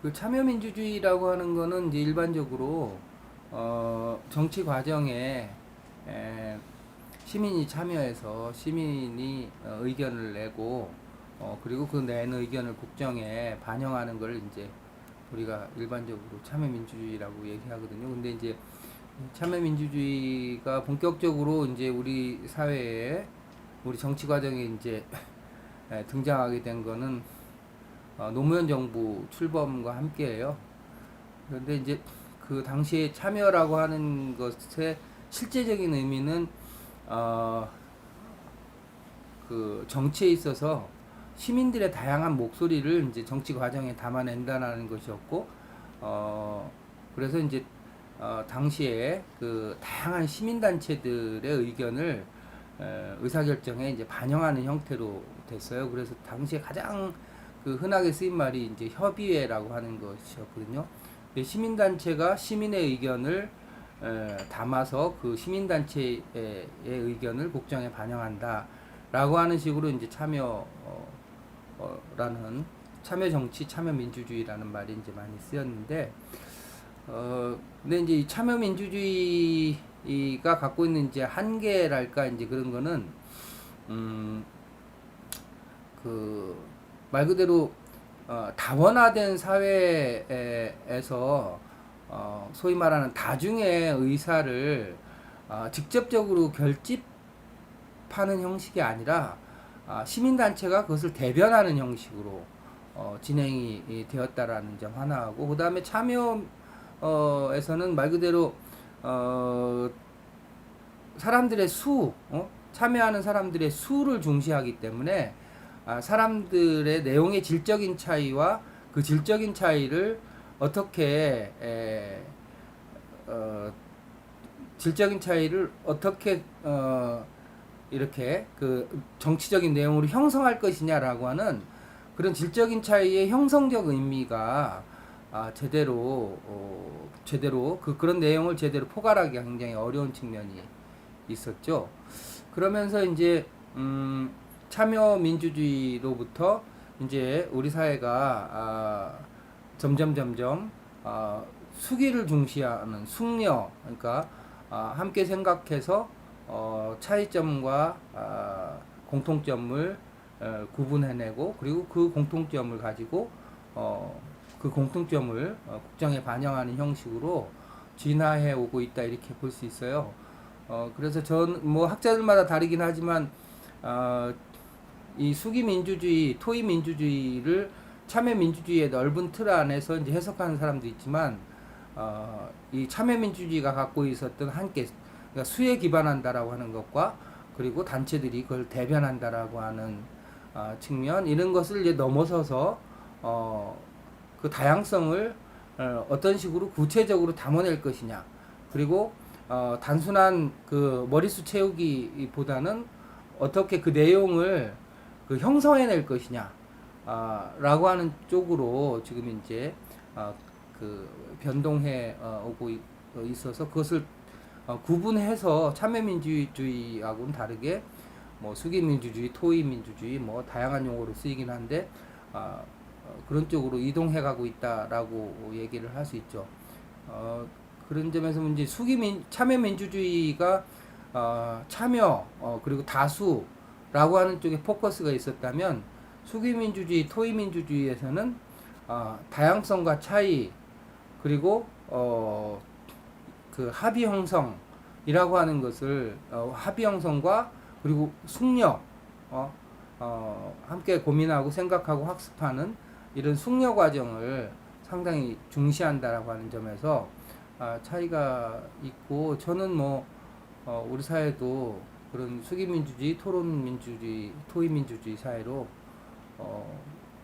그 참여민주주의라고 하는 거는 이제 일반적으로 정치 과정에 에, 시민이 참여해서 시민이 의견을 내고 그리고 그 낸 의견을 국정에 반영하는 걸 이제 우리가 일반적으로 참여민주주의라고 얘기하거든요. 근데 이제 참여민주주의가 본격적으로 이제 우리 사회에 우리 정치 과정에 이제 등장하게 된 거는 노무현 정부 출범과 함께해요. 그런데 이제 그 당시에 참여라고 하는 것의 실제적인 의미는 어, 그 정치에 있어서 시민들의 다양한 목소리를 이제 정치 과정에 담아낸다는 것이었고, 그래서 이제 당시에 그 다양한 시민단체들의 의견을 의사결정에 이제 반영하는 형태로 됐어요. 그래서 당시에 가장 그 흔하게 쓰인 말이 이제 협의회라고 하는 것이었거든요. 시민단체가 시민의 의견을 담아서 그 시민단체의 의견을 국정에 반영한다라고 하는 식으로 이제 라는 참여정치, 참여민주주의라는 말이 이제 많이 쓰였는데, 근데 이제 이 참여민주주의가 갖고 있는 이제 한계랄까 이제 그런 거는, 그 말 그대로 다원화된 사회에서 소위 말하는 다중의 의사를 직접적으로 결집하는 형식이 아니라 시민단체가 그것을 대변하는 형식으로 진행이 되었다라는 점 하나하고, 그 다음에 참여에서는 말 그대로 사람들의 참여하는 사람들의 수를 중시하기 때문에 사람들의 내용의 질적인 차이와 그 질적인 차이를 어떻게 질적인 차이를 어떻게 이렇게 그 정치적인 내용으로 형성할 것이냐라고 하는 그런 질적인 차이의 형성적 의미가 제대로 그런 내용을 제대로 포괄하기가 굉장히 어려운 측면이 있었죠. 그러면서 이제 참여 민주주의로부터 이제 우리 사회가 점점 수기를 중시하는 숙려, 그러니까 함께 생각해서 차이점과 공통점을 구분해내고, 그리고 그 공통점을 가지고 그 공통점을 국정에 반영하는 형식으로 진화해 오고 있다, 이렇게 볼 수 있어요. 그래서 전 뭐 학자들마다 다르긴 하지만 이 수기 민주주의, 토의 민주주의를 참여 민주주의의 넓은 틀 안에서 이제 해석하는 사람도 있지만, 이 참여 민주주의가 갖고 있었던 한계, 그러니까 수에 기반한다라고 하는 것과, 그리고 단체들이 그걸 대변한다라고 하는 측면, 이런 것을 이제 넘어서서 그 다양성을 어떤 식으로 구체적으로 담아낼 것이냐, 그리고 단순한 그 머릿수 채우기보다는 어떻게 그 내용을 그 형성해낼 것이냐, 라고 하는 쪽으로 지금 이제 그 변동해 오고 있어서, 그것을 구분해서 참여민주주의하고는 다르게 뭐 수기민주주의, 토의민주주의, 뭐 다양한 용어로 쓰이긴 한데 그런 쪽으로 이동해가고 있다라고 얘기를 할 수 있죠. 그런 점에서 이제 참여민주주의가 참여 그리고 다수라고 하는 쪽에 포커스가 있었다면, 수기민주주의, 토의민주주의에서는 다양성과 차이, 그리고 그 합의 형성이라고 하는 것을 합의 형성과 그리고 숙려, 함께 고민하고 생각하고 학습하는 이런 숙려 과정을 상당히 중시한다라고 하는 점에서 차이가 있고, 저는 뭐 우리 사회도 그런 수기민주주의, 토론민주주의, 토의민주주의 사회로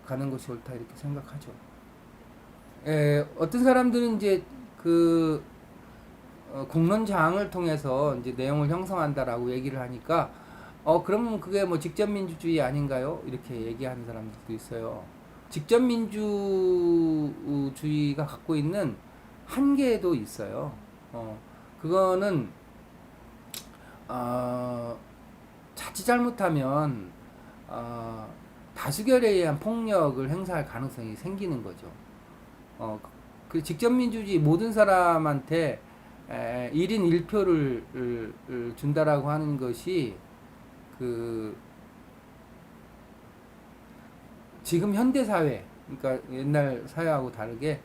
가는 것이 옳다, 이렇게 생각하죠. 어떤 사람들은 이제 그 공론장을 통해서 이제 내용을 형성한다라고 얘기를 하니까 그러면 그게 뭐 직접 민주주의 아닌가요? 이렇게 얘기하는 사람들도 있어요. 직접 민주주의가 갖고 있는 한계도 있어요. 그거는 자칫 잘못하면 다수결에 의한 폭력을 행사할 가능성이 생기는 거죠. 그 직접민주주의 모든 사람한테 1인 1표를 준다라고 하는 것이 그 지금 현대 사회, 그러니까 옛날 사회하고 다르게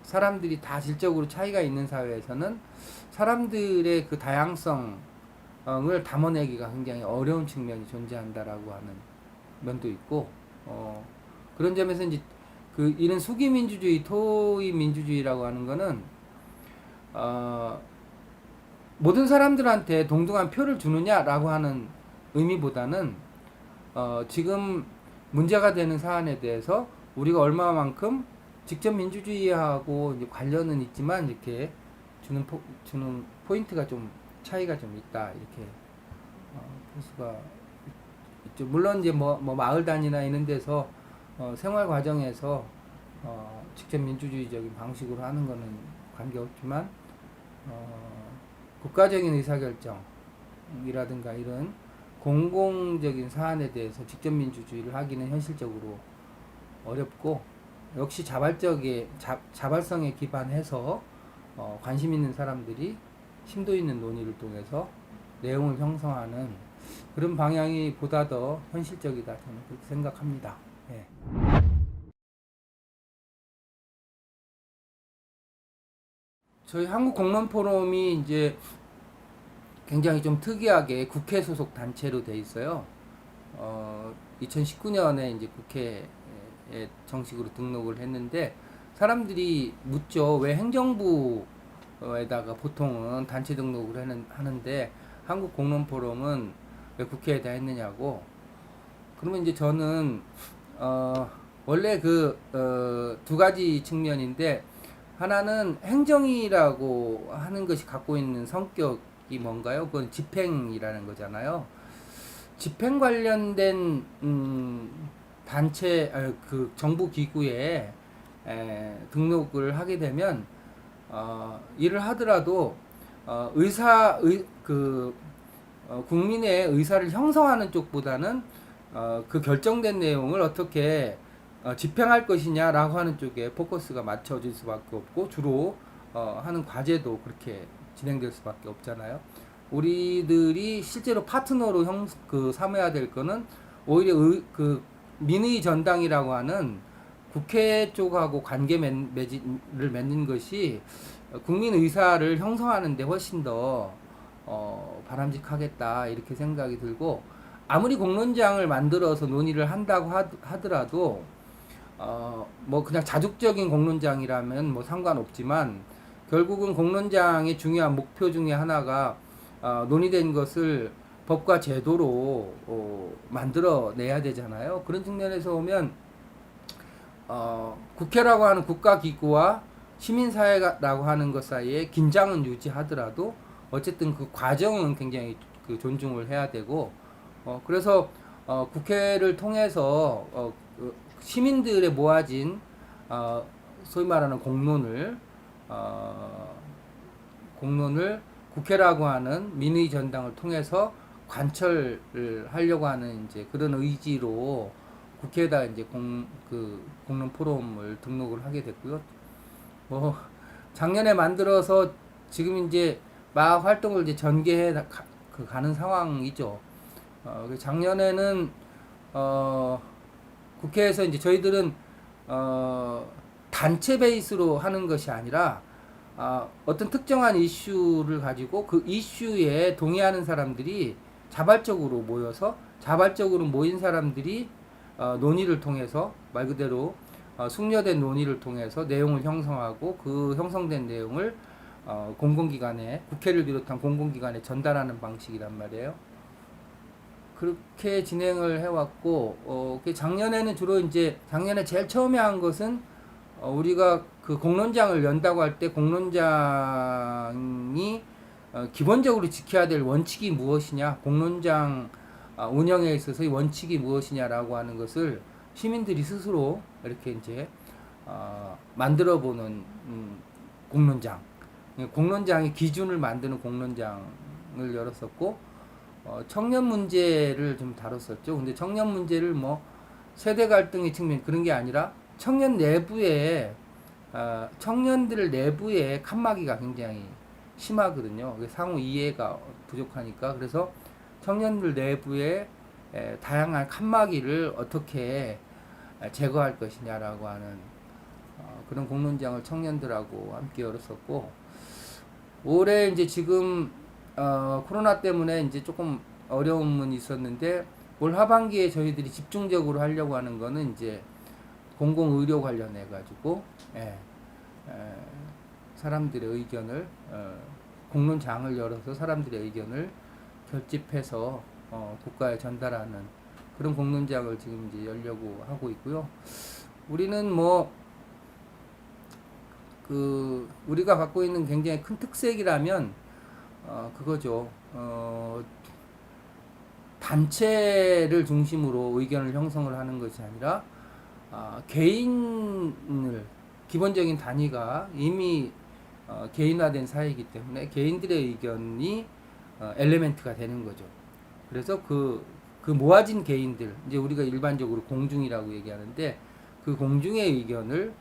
사람들이 다 질적으로 차이가 있는 사회에서는 사람들의 그 다양성을 담아내기가 굉장히 어려운 측면이 존재한다라고 하는 면도 있고, 그런 점에서 이제 그 이런 수기 민주주의, 토의 민주주의라고 하는 거는 모든 사람들한테 동등한 표를 주느냐라고 하는 의미보다는 지금 문제가 되는 사안에 대해서 우리가 얼마만큼 직접 민주주의하고 이제 관련은 있지만 이렇게 주는 포인트가 좀 차이가 좀 있다 이렇게 볼 수가 있죠. 물론 이제 뭐 마을 단위나 이런 데서 생활 과정에서 직접 민주주의적인 방식으로 하는 거는 관계없지만 국가적인 의사결정이라든가 이런 공공적인 사안에 대해서 직접 민주주의를 하기는 현실적으로 어렵고, 역시 자발성에 기반해서 관심 있는 사람들이 심도 있는 논의를 통해서 내용을 형성하는 그런 방향이 보다 더 현실적이다, 저는 그렇게 생각합니다. 예. 저희 한국공론포럼이 이제 굉장히 좀 특이하게 국회 소속 단체로 돼 있어요. 2019년에 이제 국회에 정식으로 등록을 했는데, 사람들이 묻죠. 왜 행정부에다가 보통은 단체 등록을 하는데 한국공론포럼은 왜 국회에다 했느냐고. 그러면 이제 저는 원래 두 가지 측면인데, 하나는 행정이라고 하는 것이 갖고 있는 성격이 뭔가요? 그건 집행이라는 거잖아요. 집행 관련된 단체, 그 정부 기구에 등록을 하게 되면 일을 하더라도 국민의 의사를 형성하는 쪽보다는 그 결정된 내용을 어떻게 집행할 것이냐라고 하는 쪽에 포커스가 맞춰질 수밖에 없고, 주로 하는 과제도 그렇게 진행될 수밖에 없잖아요. 우리들이 실제로 파트너로 삼아야 될 거는 오히려 그 민의 전당이라고 하는 국회 쪽하고 관계 를 맺는 것이 국민 의사를 형성하는 데 훨씬 더 바람직하겠다 이렇게 생각이 들고, 아무리 공론장을 만들어서 논의를 한다고 하더라도 뭐 그냥 자죽적인 공론장이라면 뭐 상관없지만, 결국은 공론장의 중요한 목표 중에 하나가 논의된 것을 법과 제도로 만들어내야 되잖아요. 그런 측면에서 보면 국회라고 하는 국가기구와 시민사회라고 하는 것 사이에 긴장은 유지하더라도 어쨌든 그 과정은 굉장히 그 존중을 해야 되고, 그래서 국회를 통해서 시민들의 모아진 소위 말하는 공론을 국회라고 하는 민의 전당을 통해서 관철을 하려고 하는 이제 그런 의지로 국회에다 이제 공론 포럼을 등록을 하게 됐고요. 뭐 작년에 만들어서 지금 이제 막 활동을 이제 전개해 가는 상황이죠. 작년에는 국회에서 이제 저희들은 단체 베이스로 하는 것이 아니라 어떤 특정한 이슈를 가지고 그 이슈에 동의하는 사람들이 자발적으로 모인 사람들이 논의를 통해서, 말 그대로 숙려된 논의를 통해서 내용을 형성하고, 그 형성된 내용을 공공기관에, 국회를 비롯한 공공기관에 전달하는 방식이란 말이에요. 그렇게 진행을 해왔고, 작년에는 주로 이제 작년에 제일 처음에 한 것은 우리가 그 공론장을 연다고 할 때 공론장이 기본적으로 지켜야 될 원칙이 무엇이냐, 공론장 운영에 있어서의 원칙이 무엇이냐라고 하는 것을 시민들이 스스로 이렇게 이제 만들어보는 공론장의 기준을 만드는 공론장을 열었었고, 청년 문제를 좀 다뤘었죠. 근데 청년 문제를 뭐 세대 갈등의 측면 그런 게 아니라 청년 내부에 청년들 내부의 칸막이가 굉장히 심하거든요. 상호 이해가 부족하니까. 그래서 청년들 내부의 다양한 칸막이를 어떻게 제거할 것이냐라고 하는 그런 공론장을 청년들하고 함께 열었었고, 올해 이제 지금 코로나 때문에 이제 조금 어려움은 있었는데, 올 하반기에 저희들이 집중적으로 하려고 하는 거는 이제 공공의료 관련해 가지고 사람들의 의견을 공론장을 열어서 사람들의 의견을 결집해서 국가에 전달하는 그런 공론장을 지금 이제 열려고 하고 있고요. 우리는 우리가 갖고 있는 굉장히 큰 특색이라면 그거죠. 단체를 중심으로 의견을 형성을 하는 것이 아니라 개인을, 기본적인 단위가 이미 개인화된 사회이기 때문에 개인들의 의견이 엘리멘트가 되는 거죠. 그래서 그 모아진 개인들, 이제 우리가 일반적으로 공중이라고 얘기하는데, 그 공중의 의견을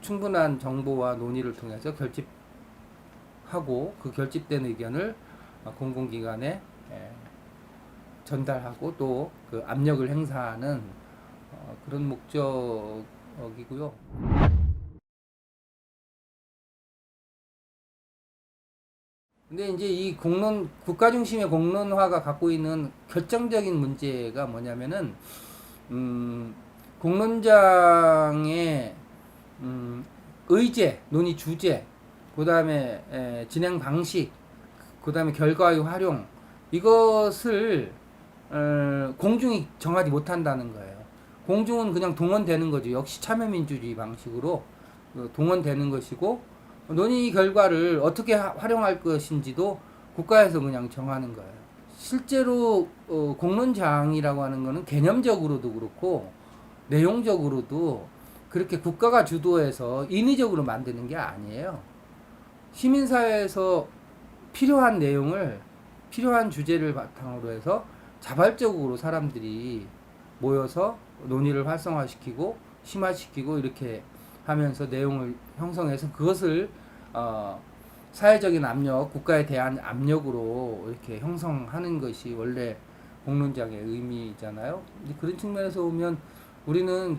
충분한 정보와 논의를 통해서 결집하고, 그 결집된 의견을 공공기관에 전달하고 또 그 압력을 행사하는 그런 목적이고요. 근데 이제 이 국가 중심의 공론화가 갖고 있는 결정적인 문제가 뭐냐면은, 공론장의 의제, 논의 주제, 그 다음에 진행 방식, 그 다음에 결과의 활용, 이것을 공중이 정하지 못한다는 거예요. 공중은 그냥 동원되는 거죠. 역시 참여민주주의 방식으로 동원되는 것이고, 논의 결과를 어떻게 활용할 것인지도 국가에서 그냥 정하는 거예요. 실제로 공론장이라고 하는 거는 개념적으로도 그렇고 내용적으로도 그렇게 국가가 주도해서 인위적으로 만드는 게 아니에요. 시민사회에서 필요한 내용을, 필요한 주제를 바탕으로 해서 자발적으로 사람들이 모여서 논의를 활성화시키고 심화시키고 이렇게 하면서 내용을 형성해서 그것을 사회적인 압력, 국가에 대한 압력으로 이렇게 형성하는 것이 원래 공론장의 의미잖아요. 그런 측면에서 보면 우리는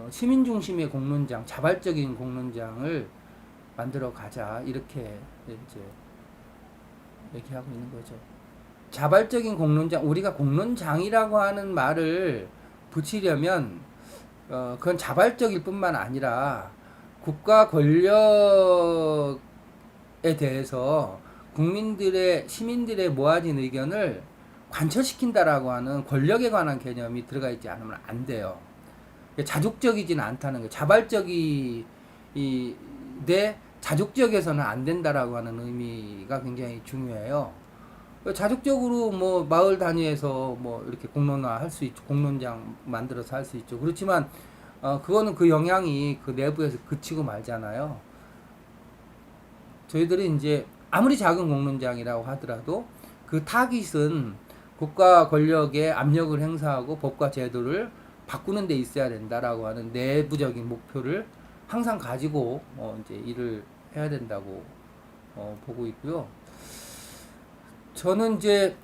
시민 중심의 공론장, 자발적인 공론장을 만들어 가자, 이렇게 이제 얘기하고 있는 거죠. 자발적인 공론장, 우리가 공론장이라고 하는 말을 붙이려면 그건 자발적일 뿐만 아니라 국가 권력에 대해서 시민들의 모아진 의견을 관철시킨다라고 하는 권력에 관한 개념이 들어가 있지 않으면 안 돼요. 자족적이지는 않다는 거예요. 자족적에서는 안 된다라고 하는 의미가 굉장히 중요해요. 자족적으로 마을 단위에서 이렇게 공론화 할 수 있죠. 공론장 만들어서 할 수 있죠. 그렇지만 그거는 그 영향이 그 내부에서 그치고 말잖아요. 저희들이 이제 아무리 작은 공론장이라고 하더라도 그 타깃은 국가 권력에 압력을 행사하고 법과 제도를 바꾸는 데 있어야 된다라고 하는 내부적인 목표를 항상 가지고 이제 일을 해야 된다고 보고 있고요. 저는 이제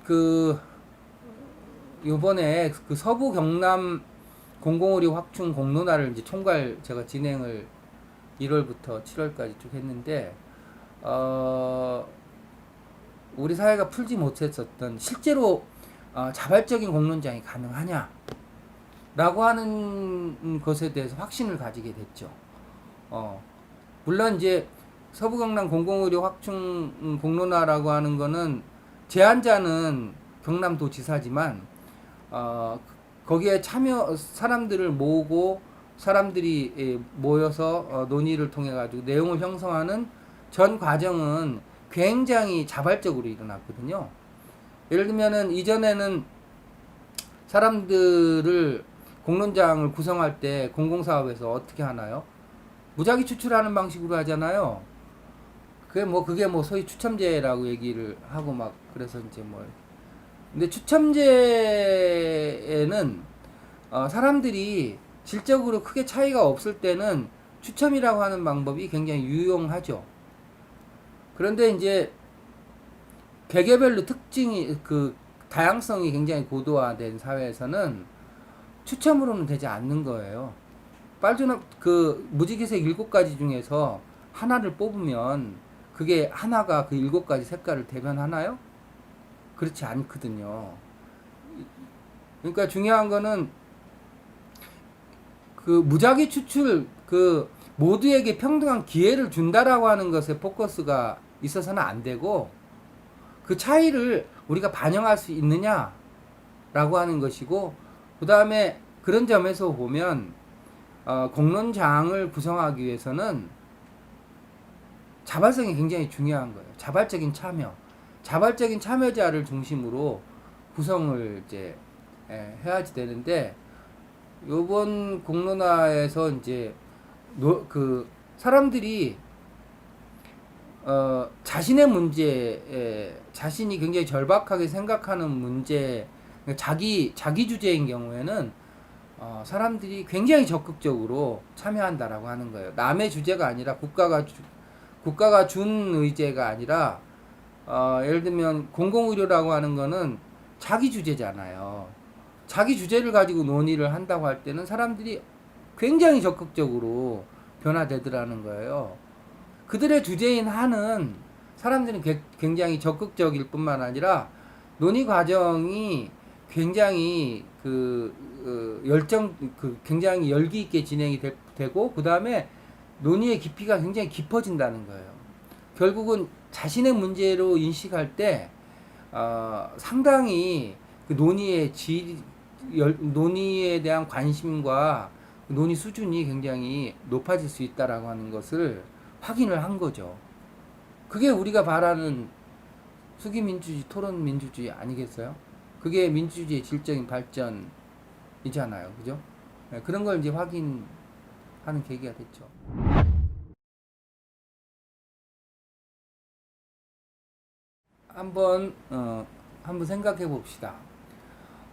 요번에 서부 경남 공공의료 확충 공론화를 이제 제가 진행을 1월부터 7월까지 쭉 했는데, 우리 사회가 풀지 못했었던 실제로 자발적인 공론장이 가능하냐 라고 하는 것에 대해서 확신을 가지게 됐죠. 물론 이제 서부 경남 공공의료 확충 공론화라고 하는 거는 제안자는 경남도지사지만 거기에 사람들을 모으고 사람들이 모여서 논의를 통해 가지고 내용을 형성하는 전 과정은 굉장히 자발적으로 일어났거든요. 예를 들면은 이전에는 사람들을 공론장을 구성할 때 공공사업에서 어떻게 하나요? 무작위 추출하는 방식으로 하잖아요. 그게 소위 추첨제라고 얘기를 하고 그래서 이제 근데 추첨제에는 사람들이 질적으로 크게 차이가 없을 때는 추첨이라고 하는 방법이 굉장히 유용하죠. 그런데 이제 개개별로 특징이 그 다양성이 굉장히 고도화된 사회에서는 추첨으로는 되지 않는 거예요. 빨주노 그 무지개색 7가지 중에서 하나를 뽑으면 그게 하나가 그 7가지 색깔을 대변하나요? 그렇지 않거든요. 그러니까 중요한 거는 그 무작위 추출 그 모두에게 평등한 기회를 준다라고 하는 것에 포커스가 있어서는 안 되고 그 차이를 우리가 반영할 수 있느냐라고 하는 것이고 그 다음에 그런 점에서 보면 공론장을 구성하기 위해서는 자발성이 굉장히 중요한 거예요. 자발적인 참여, 자발적인 참여자를 중심으로 구성을 이제 해야지 되는데 요번 공론화에서 이제 그 사람들이 자신의 문제에 자신이 굉장히 절박하게 생각하는 문제 자기 주제인 경우에는 사람들이 굉장히 적극적으로 참여한다라고 하는 거예요. 남의 주제가 아니라 국가가 준 의제가 아니라 예를 들면 공공의료라고 하는 거는 자기 주제잖아요. 자기 주제를 가지고 논의를 한다고 할 때는 사람들이 굉장히 적극적으로 변화되더라는 거예요. 그들의 주제인 한은 사람들은 굉장히 적극적일 뿐만 아니라 논의 과정이 굉장히 굉장히 열기 있게 진행이 되고 그 다음에 논의의 깊이가 굉장히 깊어진다는 거예요. 결국은 자신의 문제로 인식할 때 상당히 그 논의에 대한 관심과 논의 수준이 굉장히 높아질 수 있다라고 하는 것을 확인을 한 거죠. 그게 우리가 바라는 수기민주주의, 토론민주주의 아니겠어요? 그게 민주주의의 질적인 발전이잖아요. 그죠? 네, 그런 걸 이제 확인하는 계기가 됐죠. 한번 생각해 봅시다.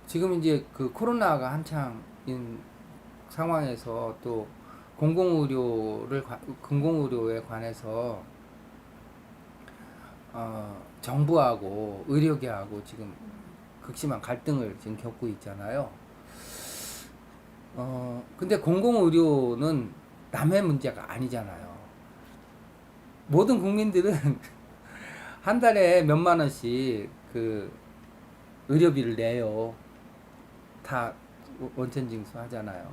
지금 이제 그 코로나가 한창인 상황에서 또 공공의료에 관해서 정부하고 의료계하고 지금 극심한 갈등을 지금 겪고 있잖아요. 근데 공공의료는 남의 문제가 아니잖아요. 모든 국민들은 한 달에 몇만 원씩 그 의료비를 내요. 다 원천징수 하잖아요.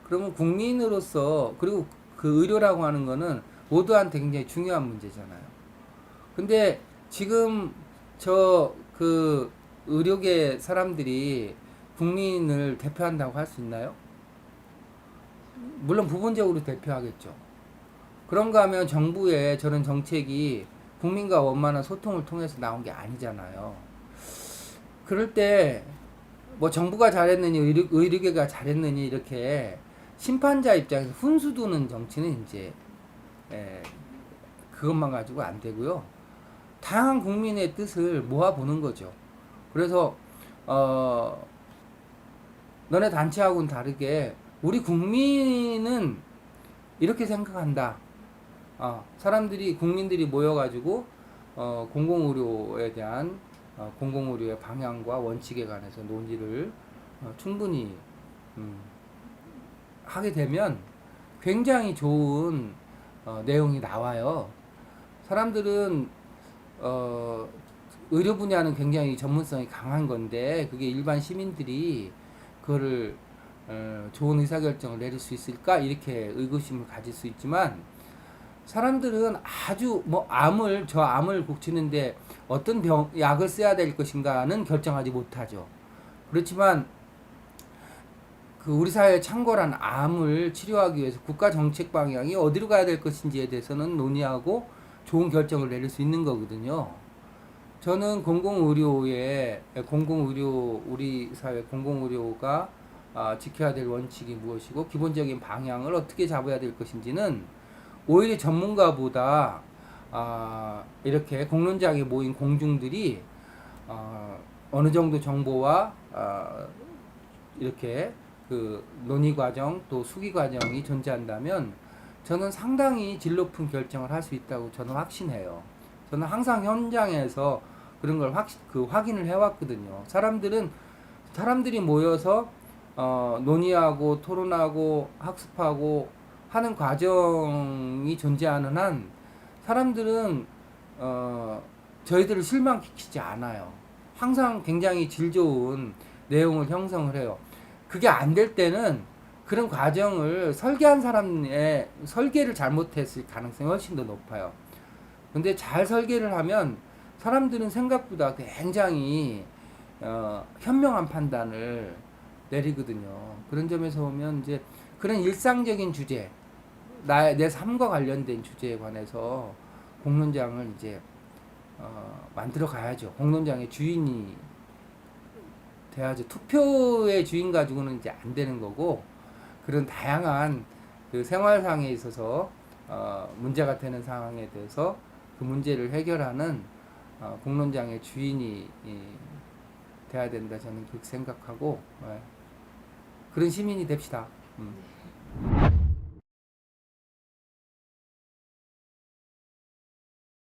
그러면 국민으로서 그리고 그 의료라고 하는 거는 모두한테 굉장히 중요한 문제잖아요. 근데 지금 그 의료계 사람들이 국민을 대표한다고 할 수 있나요? 물론 부분적으로 대표하겠죠. 그런가 하면 정부의 저런 정책이 국민과 원만한 소통을 통해서 나온 게 아니잖아요. 그럴 때 뭐 정부가 잘했느니 의료계가 잘했느니 이렇게 심판자 입장에서 훈수 두는 정치는 이제 그것만 가지고 안 되고요. 다양한 국민의 뜻을 모아보는 거죠. 그래서 너네 단체하고는 다르게 우리 국민은 이렇게 생각한다. 국민들이 모여가지고 공공의료에 대한 공공의료의 방향과 원칙에 관해서 논의를 충분히 하게 되면 굉장히 좋은 내용이 나와요. 사람들은 의료 분야는 굉장히 전문성이 강한 건데 그게 일반 시민들이 그거를 좋은 의사결정을 내릴 수 있을까 이렇게 의구심을 가질 수 있지만 사람들은 아주 저 암을 고치는데 어떤 약을 써야 될 것인가는 결정하지 못하죠. 그렇지만 그 우리 사회의 창궐한 암을 치료하기 위해서 국가 정책 방향이 어디로 가야 될 것인지에 대해서는 논의하고 좋은 결정을 내릴 수 있는 거거든요. 저는 우리 사회 공공의료가 지켜야 될 원칙이 무엇이고 기본적인 방향을 어떻게 잡아야 될 것인지는 오히려 전문가보다 이렇게 공론장에 모인 공중들이 어느 정도 정보와 이렇게 그 논의 과정 또 수기 과정이 존재한다면 저는 상당히 질 높은 결정을 할 수 있다고 저는 확신해요. 저는 항상 현장에서 그런 걸 확인을 해왔거든요. 사람들이 모여서 논의하고 토론하고 학습하고 하는 과정이 존재하는 한 사람들은 저희들을 실망시키지 않아요. 항상 굉장히 질 좋은 내용을 형성을 해요. 그게 안 될 때는 그런 과정을 설계한 사람의 설계를 잘못했을 가능성이 훨씬 더 높아요. 근데 잘 설계를 하면 사람들은 생각보다 굉장히 현명한 판단을 내리거든요. 그런 점에서 보면 이제 그런 일상적인 주제, 내 삶과 관련된 주제에 관해서 공론장을 이제 만들어 가야죠. 공론장의 주인이 돼야죠. 투표의 주인 가지고는 이제 안 되는 거고, 그런 다양한 그 생활상에 있어서 문제가 되는 상황에 대해서 그 문제를 해결하는 공론장의 주인이 돼야 된다. 저는 그렇게 생각하고 그런 시민이 됩시다.